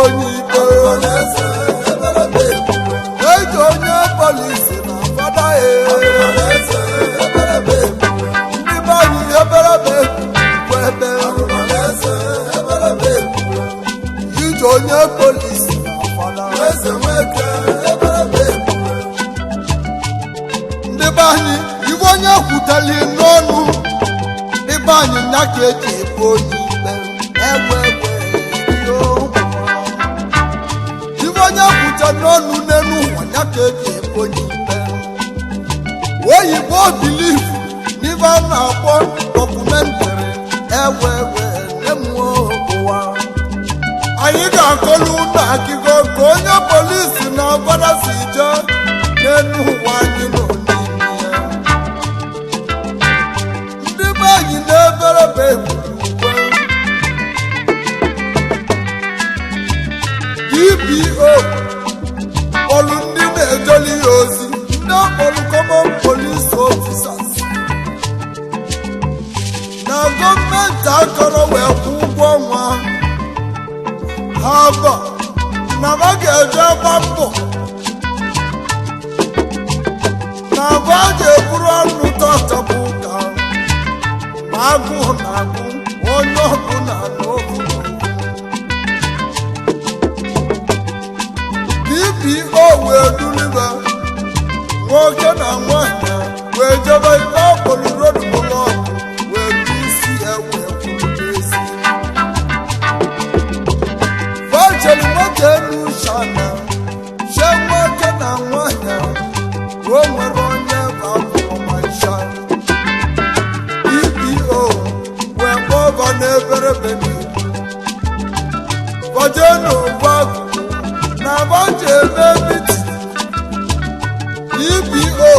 onye ikpe eji onye polisi na fada ndị be anyị eberebe ebe iji onye polisi na fada ndị be anyị iwe onye kwuteli n'ọnụ ndị be anyị nya ka eji ebu onye ikpe onye kwucha n'ọnụ n'elu ụwa ya ka eji ebu onye ikpe oyibo bilivu n'ibe a na-akpọ dọkụmentarị emuo ụwa anyị ga-akọlu ụlọ akịgo ka onye polisi na ọgbada si jee n'elu ụwa anyị nọ n'ime ya ndị be anyị na-eberebe DPO ọlụ ndị na-ejeli ya ozi ndị ọkpọrọ common police officers na gọọmenti akọrọ wee kwụ ụgwọ ọnwa ha bụ na ha ga-eje gba mbọ na ha ga-eburu ọnụ tọchapụ ụka ma agụụ na agụ onye ọbụla n'ofu DPO wee dulibe nwoke na nwanyị wee jebe ibe ọkpọrọ rodbụlọ wee du isi ewe kwurụezi vajeli nwoke elu shana she nwoke na nwanyị o nwere onye baụmaisha DPO wee kpọba n'eberebe vajenovu na bọje ebe biti DPO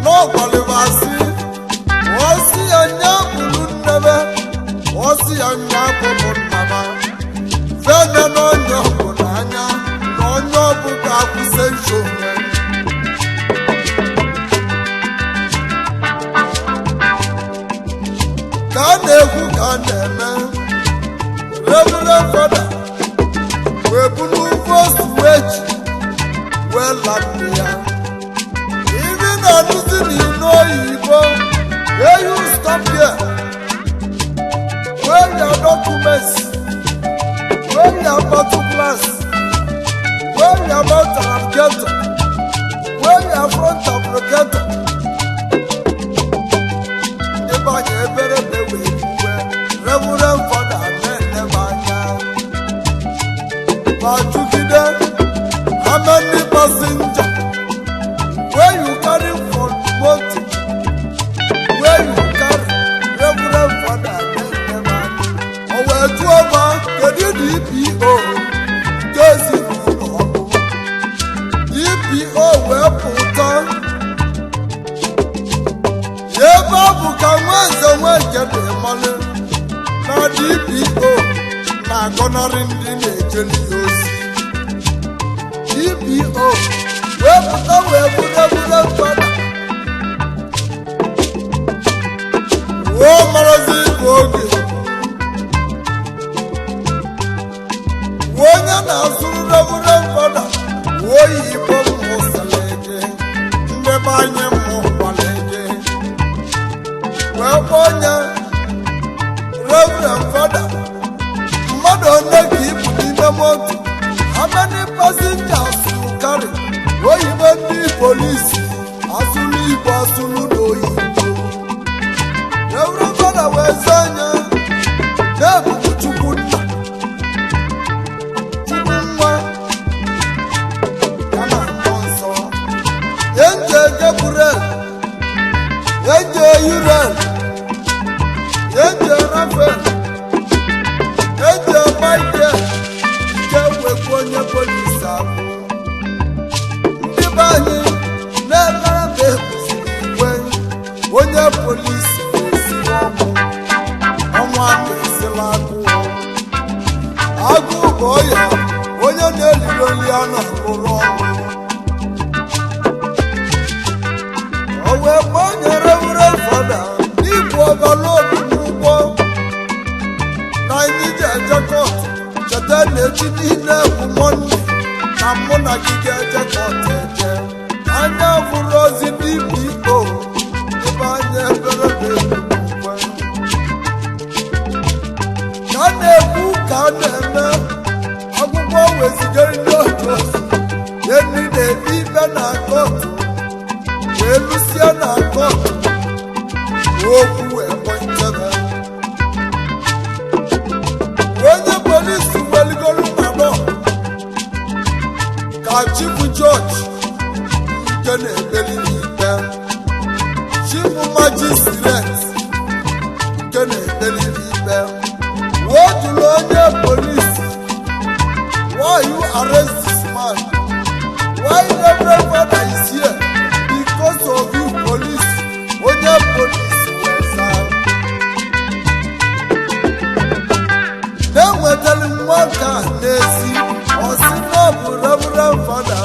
n'ọgbalịbasị osi ya nya bụrụ nnebe osi ya nya bụrụ nnaba fene n'onye ọbụla anya na onye ọbụla akwụsị nsogbu ka a na-ekwu ka a na-eme Reverend Father wee bulu vosu weji wee lapụ ya iri na nụzi n'ime oyibo wee you stop here wee your documents wee your particulars wee your mouth abrogator wee your front abrogator ndị banye ebere wee iwe Reverend Father na-enebe anya Bajugide, how many passengers where you carry from Monte, where you carry Reverend Father or where to over the DPO, DPO where put on Yebabu can once and when get the money. Now DPO, now gonna ring the Jellios. DPO, where put away Father. Oh, Marazi, okay. When you're not so Reverend Father, why you come most lady? Never knew more lady. Well, when Reverend Father, Mother, keep in the motor. How many passengers you carry? Oh, even the police. Asuli, Basulu, no, you. Reverend Father, where's Sanya? Never put you good. Come on, Monso. Enter Gabriel. Enter Uran. Enter Raphael. Enter Michael. Onye polisi abụ ndị be anyị na-emebe iwe onye polisi esiri ọnwa na-esila agụụ bụ ọya onye na-eliri oli a na-alụrụ ọrụ o wee gbanyere Reverend Father n'ịbụ ọbalodu n'ụgbọ na anyị ji eje kọtụ cheta na-echi niile bụ Mọnde ka mụ na gị ga-eje ka ọ teje anya fụrụ ozi n'ime ikpo ebe anya ebere na-ekwe ka a na-ekwu ka a na-eme akwụkwọ wezigara ndị otu ozi enyi na-ebi ikpe na kọtụ wee lụsie na kọtụ okwu wee kpọntebe onye polisi weligoro mmanọ ka chifu jọji nke na-ekpeli n'ikpe chifu majistreti nke na-ekpeli n'ikpe wee jụrụ onye polisi why you arrest this man why Reverend Father is here because of you police onye polisi wee saa na-enwetara nwoke a n'ezi ọ sị na ọ bụ Reverend Father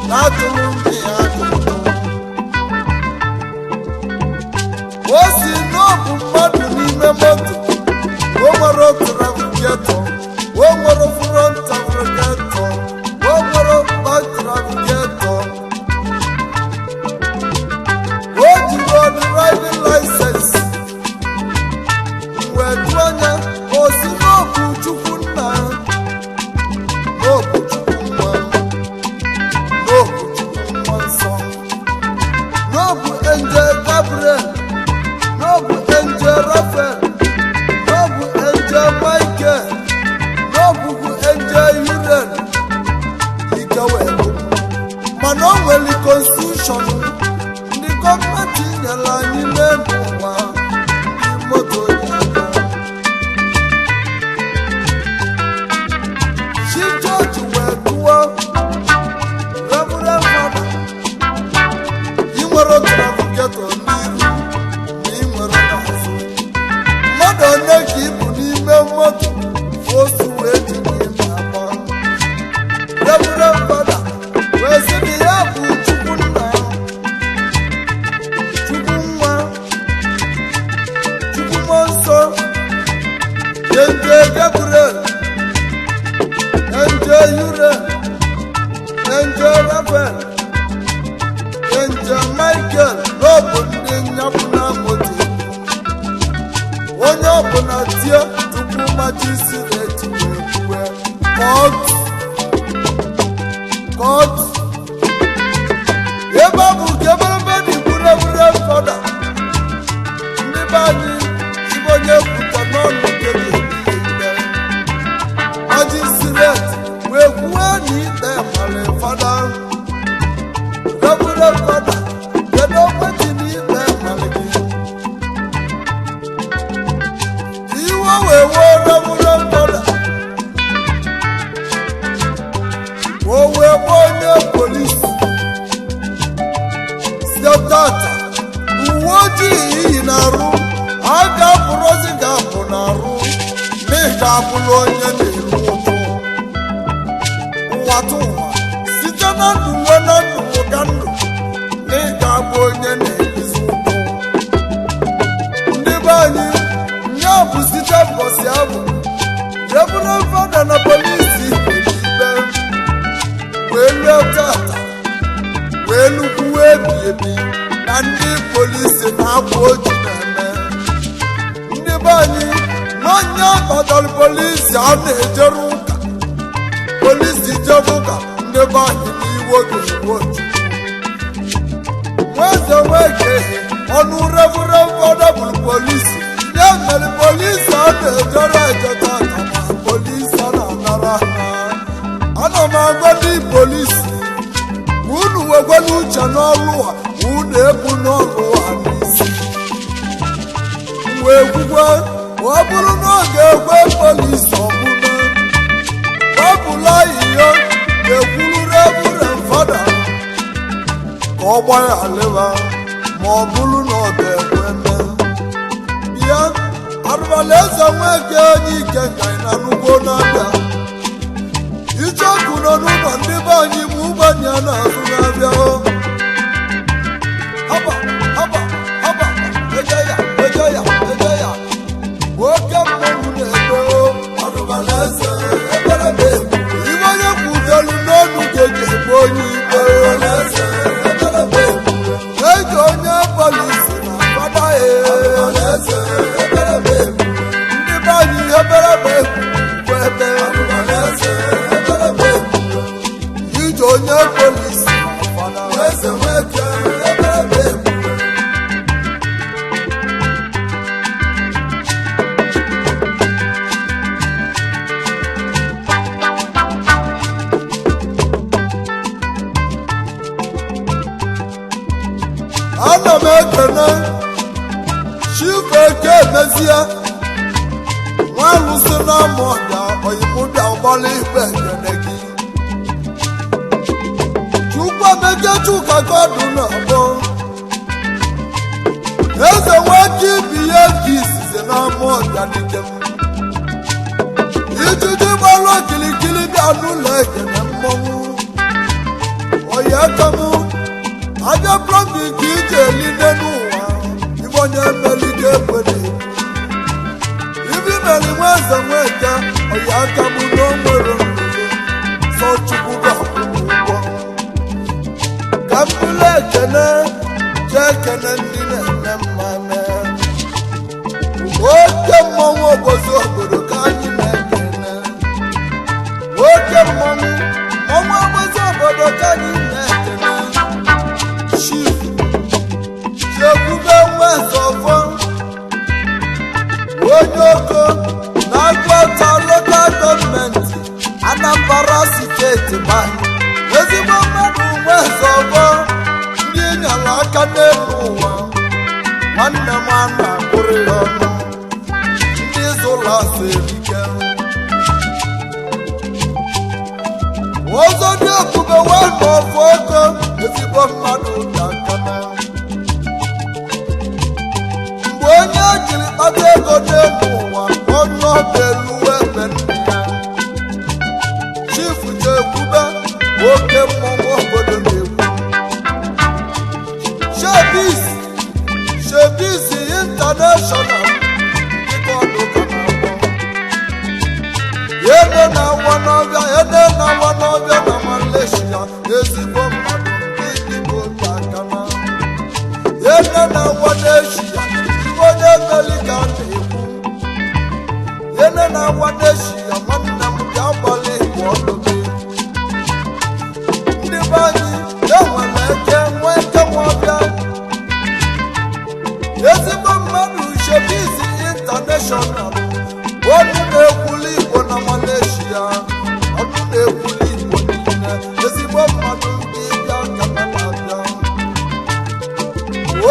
na-atụrụ ndị ya atụtụ o si na ọ bụ mmadụ n'ime moto o nwere otu navigator o nwere front navigator o nwere back navigator o jiri driving license wee jụọ anya o si na ọ bụ Chukwu nna na ọ bụ Chukwu nwa na ọ bụ Chukwu nwa nsọ na ọ bụ Angel Gabriel na ọ bụ Angel Raphael na ọ bụ Angel Michael na ọ bụbu Angel Uriel ike wee bụ mana o nwere constitution ndị gọọmenti nyere anyị n'elu ụwa ndị moto ji aga Chief Judge wee tụọ Reverend Father ị nwere navigator n'iru na ị nwere n'azụ mmadụ onye ka ị bụ n'ime moto osu wee ji n'ime agba Reverend Father wee sị na ya bụ Chukwu nna Chukwu nwa Chukwu mmụọ nsọ Angel Gabriel Angel Uriel Angel Raphael Angel Michael n'obu ndị nyapụ na moto onye ọbụla tie tupu majistreti wee kwue kọt ebe a bụ ka eberebe na igburu Reverend Father ndị be anyị chibu onye kwuta n'ọnụ nke ga-ebighị ikpe majistreti wee kwue na ikpe mara Father Reverend Father kedu okwechi na ikpe mara gị iwe wee wee Reverend Father o wee gba onye polisi si tata uwe ojii iyi na-arụ a ga-apụrụzi ga-apụ na-arụ na ị ga-abụrụ onye na-eru ụkwụ ụwa tụ ụwa site na ndụ ruo na ndụ ụga ndụ na ị ga-abụ onye na-ebizi ụkwụ ndị be anyị ya bụ site mbọsị ahụ Reverend Father na polisi ikpe wee lụọ tata wee lụkwuo ebi na ndị polisi na-akwa oji na-eme ndị be anyị n'onye kpatara polisi a na-ejere ụka polisi jere ụka ndị be anyị n'iwe ga-ewe nweze nweke ọnụ Reverend Father bụrụ polisi ya mere polisi a na-ejere ejeta aka ma polisi a na-anara ha ana m agwa ndị polisi unu wekwa n'uche n'ọrụ a unu ebu n'ọrụ a n'isi wee kwukwe ọ bụrụ na ọ ga-ekwe polisi ọbụla wepụla ihe ga-ekwuru Reverend Father ka ọ gbaghalịba ma ọ bụrụ na ọ ga-ekwe mee ya arụbala eze nweke onye ike ka ị na n'ugbo na-abịa icheọkụ nọ n'ụlọ ndị be anyị ma ụgbanye a na-azụ na-abịa haba eje ya oke mmanwụ na-ebe arụbala eze mekene Chifeke mezie nwalusi na moja oyimubi agbali ikpe gị Chukwu meke chuka godu na bo eze nwaki biye kisize na moja dikem Ijiji gbalo kilikili bi anule ekene mmọnwụ Oyekamu aja plọmbi ka ije eline n'ụwa ibonye melike kwere ibi meli nweze nweke Oyekamu n'onwere nwere sọ Chukwu ga-akwụ ụgwọ ka mbụla ekene jee kene ndị na-eme mmame oke mmọnwụ obodo obodo ka anyị na-ekene oke mmọnwụ obodo ka anyị na-ekene Chief Chekwube Nwezọfọ onye oko na-agwata local gọọmenti Anambra steeti banyị ezigbo mmadụ Nwezọfọ ndị nyere aka n'elu ụwa nwanne m a na-akwụrụ ya ọnụ ndị zụlọ asụ erike Ozo dị ebube nwanne ofu oko ezigbo mmadụ dị akana mgbe onye jiri kpata ego n'elu ụwa ọnụ ọba eluwe ebe ndị ya Chief Chekwube oke mmọnwụ obodo na-ekwu Shebis International dịka ọdụ ka na-agbọ Ede na-awa n'ọbịa na Malaysia ezigbo mmadụ ndị Igbo dị akana Ede na-awa n'Eshia onye Amerịka na-ekwu Ede na-awa n'Eshia nwanne m bịa gbalị Igbo ọdụ gị ndị be anyị enwere eke nwee eke nwọbịa ezigbo mmadụ Shebis International ọnụ na-ekwuli Igbo na Malaysia ọnụ na-ekwuli Igbo niile ezigbo mmadụ ndị bịa kama na-abịa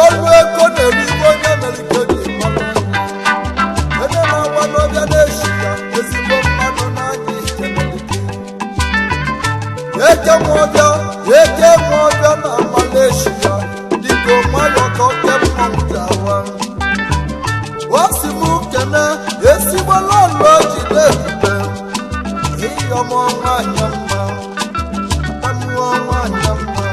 olu ego na-erigbo onye Amerịka ji mara ede na-agwa n'ọbịa n'Eshia ezigbo mmadụ na-anya ike eke nwọbịa na Malaysia dịka nwayọ ka oke mmanwụ ji awa osi m kene ezigbo lọlọ jide ebube ịyọmọ nwanyị mma anụọ nwanyị mma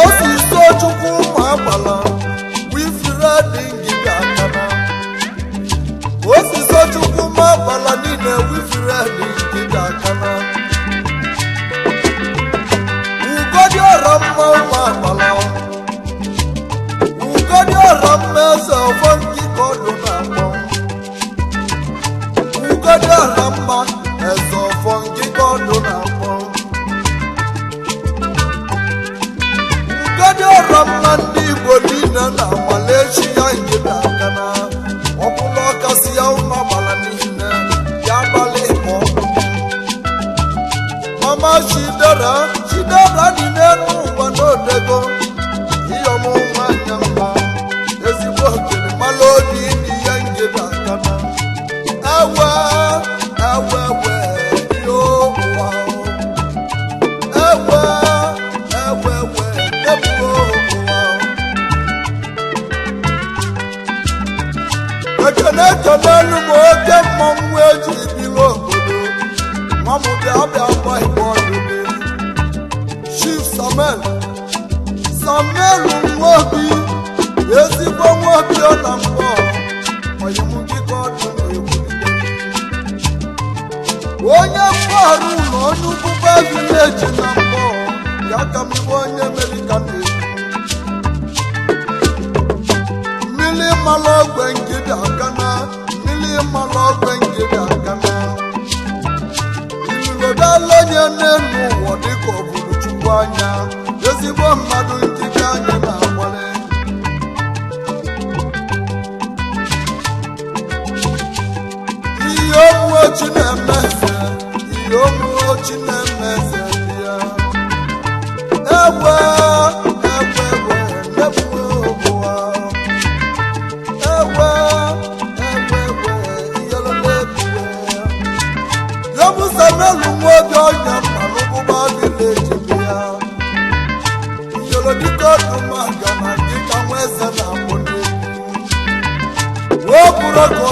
osi so Chukwu ụmụ agbala wifire dị ngịga akana osi so Chukwu ụmụ agbala niile wifire dị ngịga akana ugodi ọrọ mma ụmụ agbala ugodi ọrọ mma eze ọfọ nkịka ọdụ na-akpọ ugodi ọrọ mma eze ọfọ nkịka ọdụ na-akpọ ugodi ọrọ mma ndị Igbo niile na Malaysia ngịda akana ọbụla ọkasị ya ụmụ agbala niile ya gbalị ma ọkụ Mama Chidera dị n'elu ụwa n'odego ịyọmụ nwanyị mma ezigbo okere mala obi ndị ya ngịda akana ewe yo ụwa ewe debuo ụwa ekene elu m oke mmọnwụ eji biri obodo mamụ bịa gba Igbo ọdụ gị Chief Samuel Nwobi ezigbo nwobi ọ na mbọ oyimụdịka ọdụ na-ekwulite onye mgbarụ na onye ukwukwe vileji na mbọ ya ka m bụ onye Amerịka na-ekwu mmiri mmalụ ogbe ngịda akana ililodalonye n'elu ụwa dịka ọ bụrụ Chukwu anya ezigbo mmadụ nkike anyị na-agbali ihe omuochi na-emeze ya ewe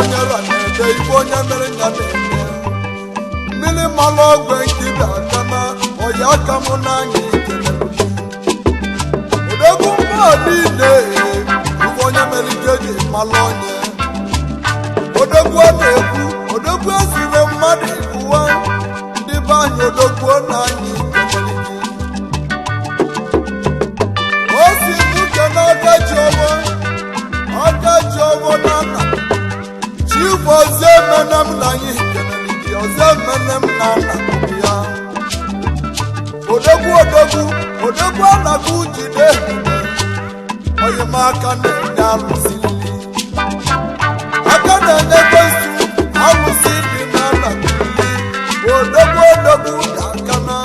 onye ra na-ede ibe onye mere ya na-eme mmiri mmanụ ogwe nkiri aka na ọya aka mụ n'anya ikele odogwu mmụọ niile ibe onye mere ike ji mmalụ onye odogwu ọ na-ekwu odogwu ezire mmadụ ụwa ndị be anyị odogwu n'anya ikele o si n'uke n'aka ji ọwọ na nna chifu ozie mene m na anyị kelere gị ozie mene m na nna ya odogwu anaghị ujide onye m aka na-enye alụsị aka na-enye gosu alụsị dị na nna odogwu dị aka na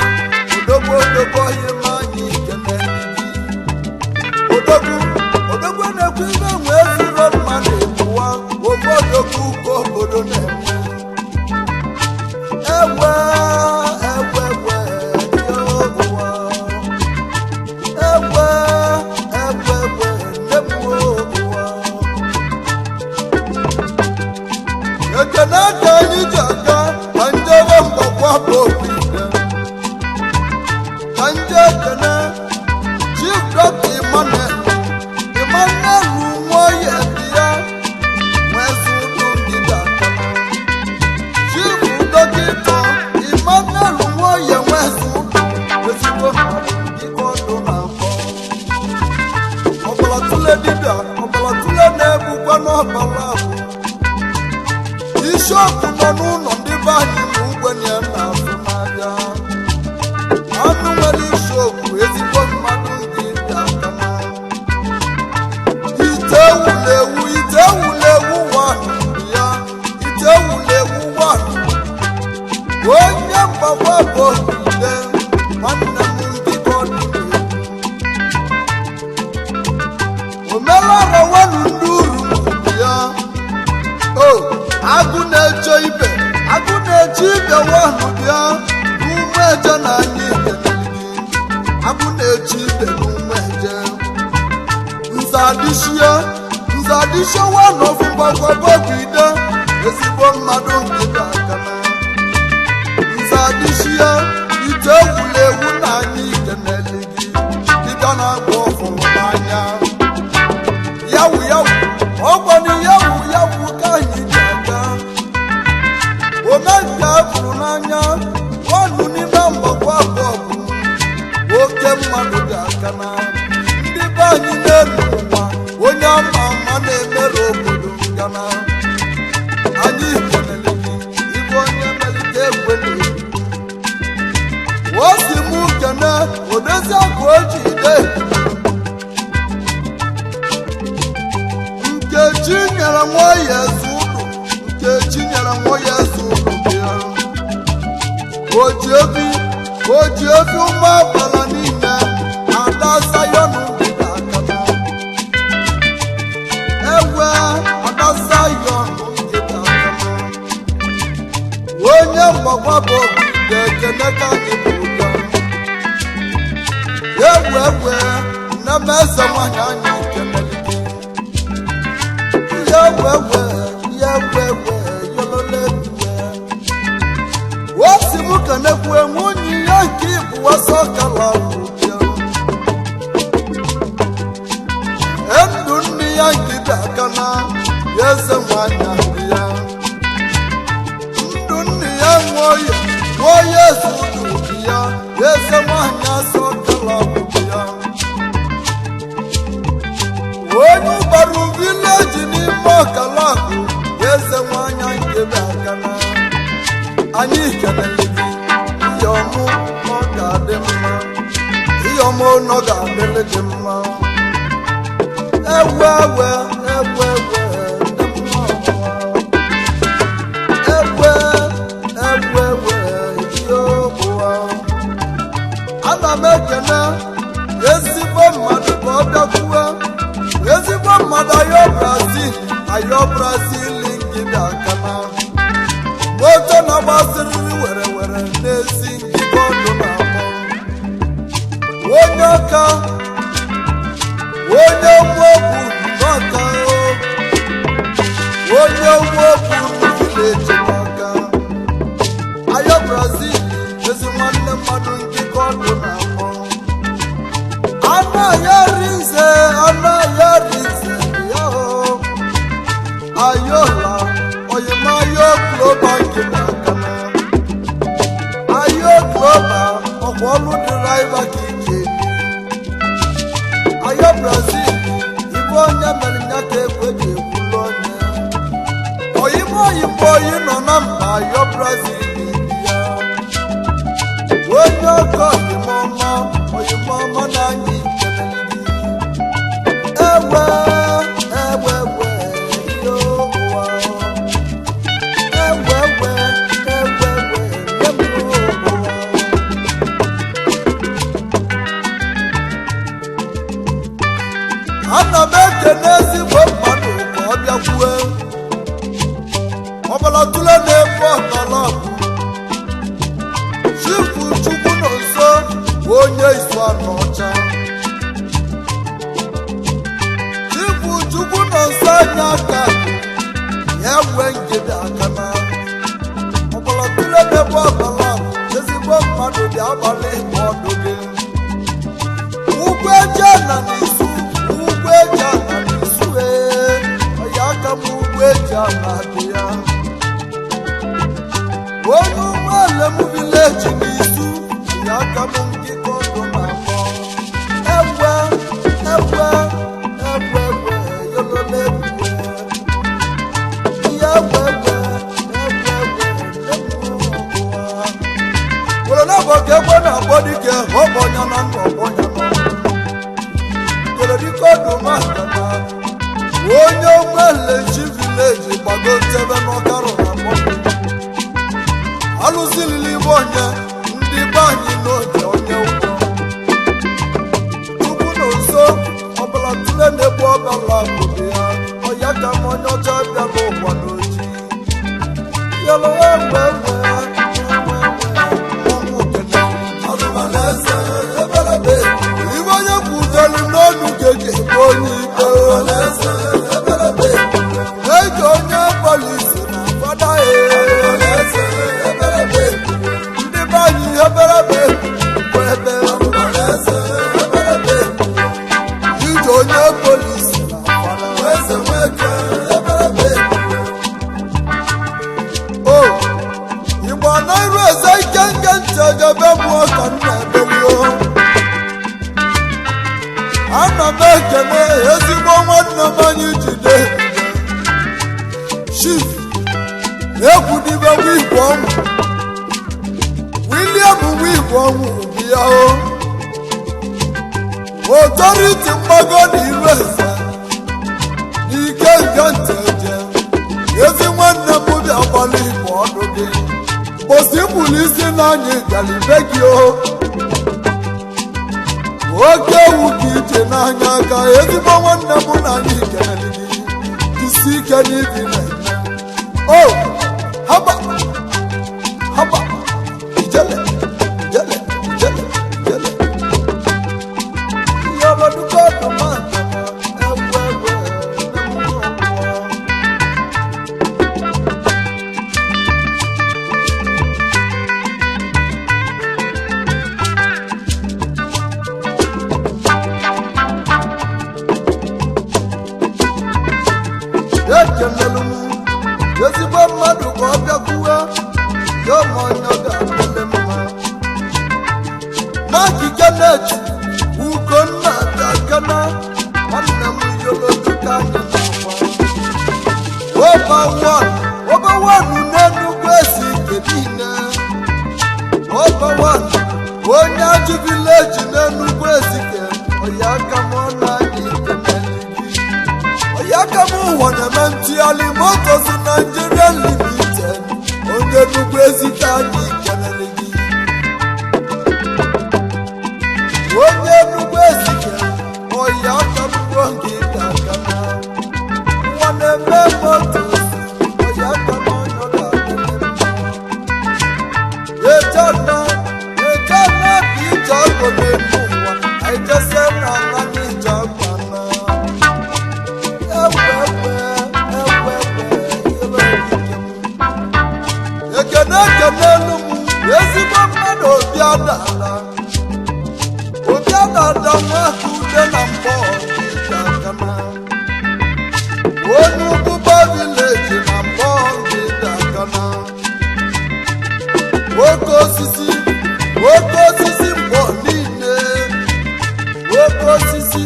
odogwu onye m anyị kelere gị odogwu na-ekwu ibe nwe ezigbo mmadụ ebuwa obodo ka obodo na-eme ewe ekene ka anyị ji aka ka njebe mgbakwa bụ obiide ka nje ekene Chief Dr. Emmanuel nwoye bịa nwezi ụlọ ngide aka Chief Dọkịta Emmanuel nwoye nwezi ụlọ ezigbo ike ọdụ na-akpọ ọbalatule dibịa ọbalatule na-egbukwa n'ọbara abụ isiokwu nọ n'ụlọ ndị be anyị na ugbenye na-azụ n'ahịa anụ nwere isiokwu ezigbo mmadụ ndị dị aka na ite ewulewu nwanụ ya ite ewulewu nwanụ onye mgbagwa bụ ile nwanne m ndị ọdụ omelara nwanụ ndị uru ya agụ na-eche ibe nwanụ bịa n'ume eje na anyị ikeneligi agụ na-eche ibe n'ume eje nzadishie nwanụ ọfụ mgbagwa bụ ide ezigbo mmadụ nkịta aka na nzadishie ite ewulewu na anyị ikeneligi dịga na-agba ọfụrụ n'anya yawu ọgbọnị yawu ka anyị ji aga omenka bụrụ n'anya nwanụ n'ime mgbakwa bọọbụ oke mmadụ dị aka na ndị be anyị n'elu ụwa onye ama na-emere obodo ngana anyị kelele gị ibe onye melite ekwele o si m kene odezi akụ oji ide Nkechi nyere nwoye eze ụlọ bịa o ji ebi ụmụ agbara niile ada Zion dịda aka ewe ada Zion dịda aka onye mgbagwa bụ obi ga-ekene ka anyị bụ ụga ewe nne m eze nwanyị anyị kenere osi m kenekwu nwunye ya nke ịbụwa sọkala ndụ nne ya nkịta aka na eze nwanyị ahụ ya ndụ nne ya nwoye eze ụlọ ya eze nwanyị asọkala ya onye ụbara vileji n'ime ọkalakụ eze nwanyị nkebe aka na anyị kelele gị ihe ọmụ ọ ga-adị mma ihe ọmụ ọ ga-adịrị gị mma ewe ihe ọbụwa ana m ekene ezigbo mmadụ ka ọ bịakwuwe ezigbo mmadụ ayọ Brazil ngide aka na moto na-agbasiriri were n'ezi ngide ọdụ na-akpọ onye mmụọ bụ n'ọka oyi nọ na mba yo Brazil ya onye ọkọ oyimọma na anyị ewe yo ụwa ewe ana m ekene ezigbo mmadụ ka ọ bịakwue ọbala tụle na-efu ọtala chifu chukwu nọ nso bụ onye isu anọ ọcha chifu chukwu nọ nso anya aka ya nwee ngede aka na ọbala tụle na-efu ọtala ezigbo mmadụ dị abalị ọdụ gị ugwu eje na n'isu eji ana n'isu ọya aka m ugwu eji ana dị ya onye ụmụele m vileji n'isu ọya aka m nkịta ọdụ na akpọ egwe yolole ihe egwe were na bụ ka egwe na-akpọ dike ọbọnya na ndụ ọbọnya onye omeleji vileji gbago ntebe n'ọkarụ na mọbụ alụzilili bụ onye ndị be anyị n'oge onye ụgbọ chukwu na nso ọbụla tụle na-ebu ọbala obodo ya ọya ka m onye ọcha bịala ụwa n'oji yalụ egwe ibe onye kwudelu n'ọnụ ga-eji onye ikpe eji onye polisi na fada ndị be anyị eberebe ebe iji onye polisi na fada o igbo anaghị eze ike nke ntị ejebe mmụọ ka m na-ebelio ana m ekele ezigbo nwanne m anyị jide chief egwudibe wigwe ọnwụ William wigwe ọnwụ bịa otoriti mgbago na iru eze n'ike nke nteje ezi nwanne m bịa gbalị igbo ọdụ gị mposi mkpụrụ isi na anyị galibe gị oke ewu ka ije n'anya aka ezigbo nwanne m na anyị kelere gị isi ike n'ibi na-eme haba ijele ihe ọbọdụkọ ọdụma ekelelu m ezigbo mmadụ ka ọ bịakwuwe ya ọmanya ga-adịle mma n'akike na-eji ugonna dakana nwanne m yolotuka anyị na-agba ọbawanụ n'enugwu ezi ike niile ọbawanụ onye ajụ vileji n'enugwu ezike ọya aka m ọ na-anyị yaka m ụwa na-eme ntụgharị Motors Nigeria Limited onye nnukwu ezite anyị kelere gị onye nnukwu ezike ọya aka mgbo gị ga-aga na nwa na-eme Motors ọya aka m ọnyọ ga-adịle mma ejena ka ije ọgụ na-eme ụwa anyị jese na ala n'ije ọgụ ekene n'elu m ezigbo mmadụ obiadada nwa ude na mbọ gịdakana onye ugwuba vileji na mbọ gịdakana oke osisi mbọ niile oke osisi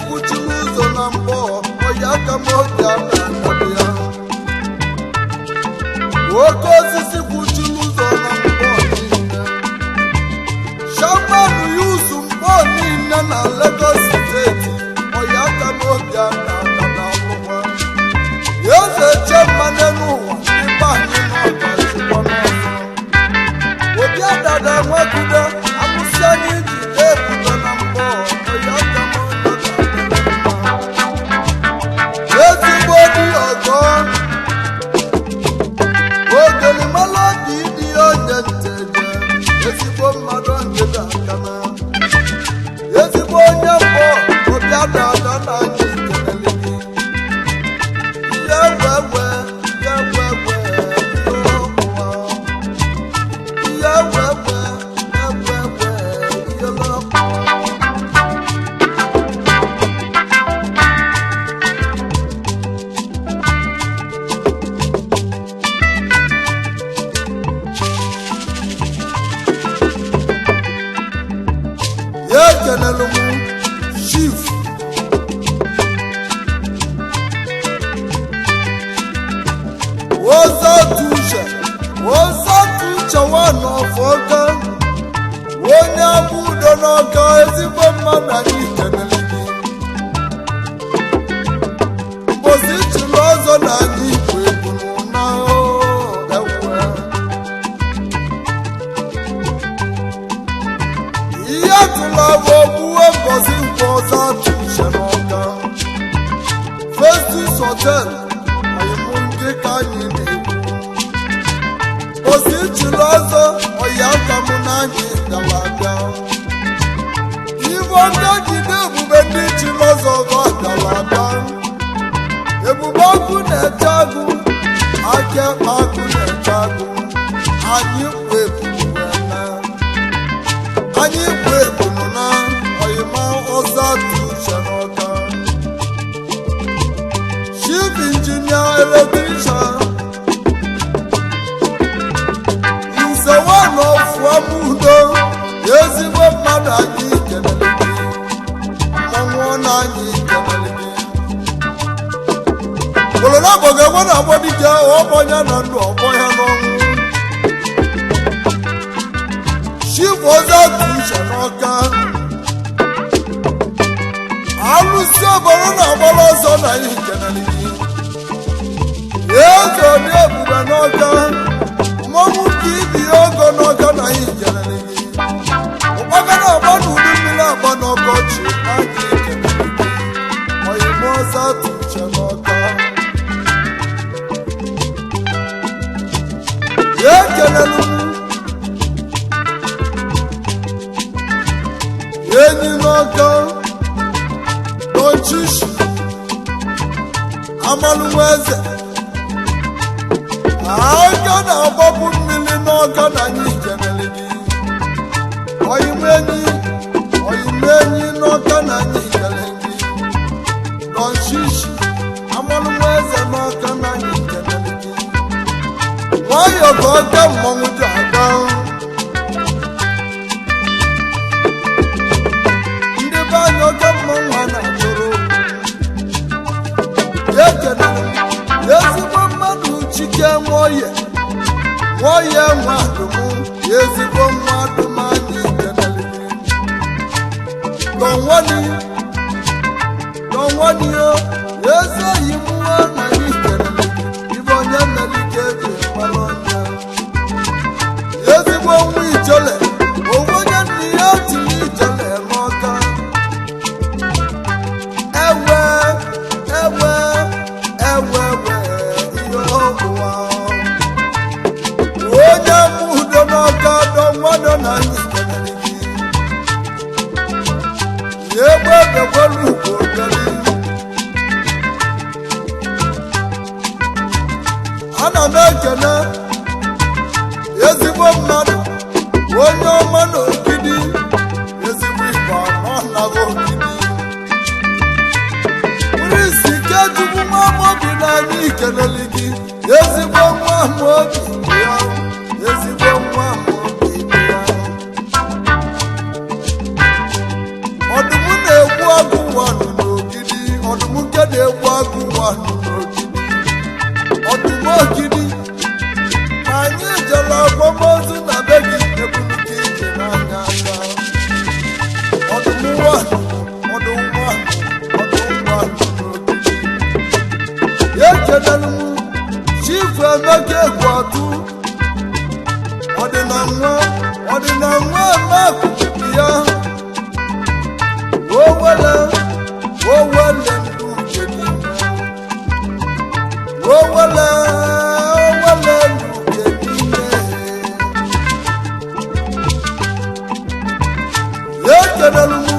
kwuchiri ụzọ na mbọ ọya aka m obiada ya oke osisi kwuchiri ụzọ na mgbọ niile shaman yusu mgbọ niile na Lagos steeti ọya aka n'oge a na-aka n'akwụkwọ eze che mmanụ n'ụwa n'ime anyị n'ọgachikwa n'ọzọ obi adada nwakudo amụsị anyị ji ebubo na mbọ ọya aka ezigbo dị ọzọ ogelimala dị dị onye nteje ezigbo mmadụ ngede akana ezigbo onye mbọ obi adada na anyị kelele gị ihe wewe ihe wewe ihe ọkụwa ihe wewe ewewe ihe ọkụwa ekenelu m chief Ozotuche Nwanọfọka onye abụ udo n'ọka ezigbo mmadụ anyị kenelu gị mbosi chiri ọzọ na anyị igwe ebunu na ewe ihe tụla bụ ogbuwe mbosi nke Ozotuche n'ọka Festus Hotel ọyịmụ ndị ka anyị na-ekwu mbosi chiri ọzọ ọya aka mụ na anyị gara aga ibo ndị jide ebube ndị chiri ọzọ ọzọ gara aga ebube ọkụ na-eche agụ aka ekpe agụ na-eche agụ anyị kwe ebunu na ọyịma Ozotuche n'ọka chief engineer electrician Nze Nwanọfọmudo ezigbo mmadụ anyị kelele gị mmanwụ na anyị kelele gị olona abọga nwa na agbọ dike ọbọnya na ndụ ọgbọ ya n'ọnwụ chief Ozotuche n'ọka alụsị obodo na-agbara ọzọ na anyị kelele gị eze obi ebube n'ọka mmanwụ ka ibi ogo n'ọka na anyị kelele gị ụkpaka na-agba n'udu mmiri agba n'ọkọchị anyị kelele gị ọyịma Ozotuche n'ọka ekelelu m enyi n'ọka n'ọchịchị amalụnweze aka na-agbapụ mmiri n'ọka na anyị kelele gị ọyịma enyi n'ọka na anyị kelele gị n'ọchịchị amalụnweze n'ọka na anyị kelele gị nwayọ ka ọka mmọnwụ ji aga ndị be anyị ọka mmọnwụ ha na-atụrụ ekenere ezigbo mmadụ Chike Nwoye Nwadum ezigbo mmadụ anyị kelele Donwani ezi oyi mmụọ na anyị kelele ibe onye mmelike eji mmanụ ọnya ezigbo nwa Ijele owu onye nna ya tiri Ijele n'ọka ewe ihe ọgwụwa onye mụ udo n'ọka Donwani na anyị kelele gị egbe ebekwelu ugwu obere ana m ekele ezigbo mmadụ onye ọma na Ogidi ezigbo Igbo anọ naghị Ogidi pụrụ isi ike Chukwu nwa Amobi na anyị kelele gị ezigbo nwa Amobi ya ezigbo nwa Amobi ya ọdụm na-egbu agụ nwanụ n'Ogidi ọdụm nke na-egbu agụ nwanụ n'Ogidi ọdụm Ogidi Chief Emeka Egwuatu ọdịnanwa na-akụkụ ya owele ndụ nke niile owele ndụ nke niile ya ekelelu m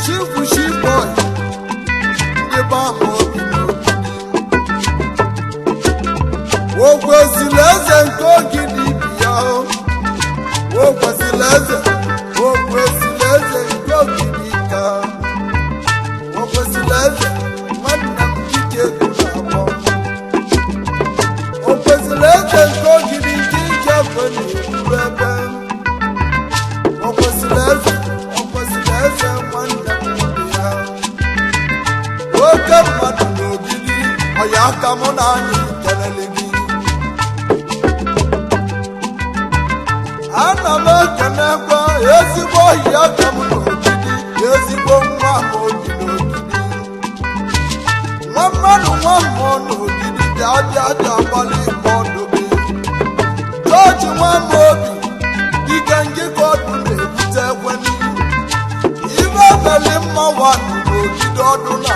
Chief Shiboi ndị be ahụ obi n'ogidi o kwesịrị eze nke ogidi bi ya o kwesịrị eze nke ogidi ka o kwesịrị eze nwanne m dike ego na-akpọ o kwesịrị eze nke ogidi nke ike fe na-eburu ebe o kwesịrị eze nwanne m dị ya oke mmadụ n'ogidi ọya aka mụ na anyị kelele gị ana m ekenekwa ezigbo ohi aka m n'ogidi ezigbo nwa m obi n'ogidi nwa mmadụ nwa mmụọ n'ogidi bịa gbalị igbe ọdụ gị jọji nwa m obi dike ngịka ọdụ na-ebute ekwe n'ihu ibe meli mma nwanụ n'ogidi ọdụ na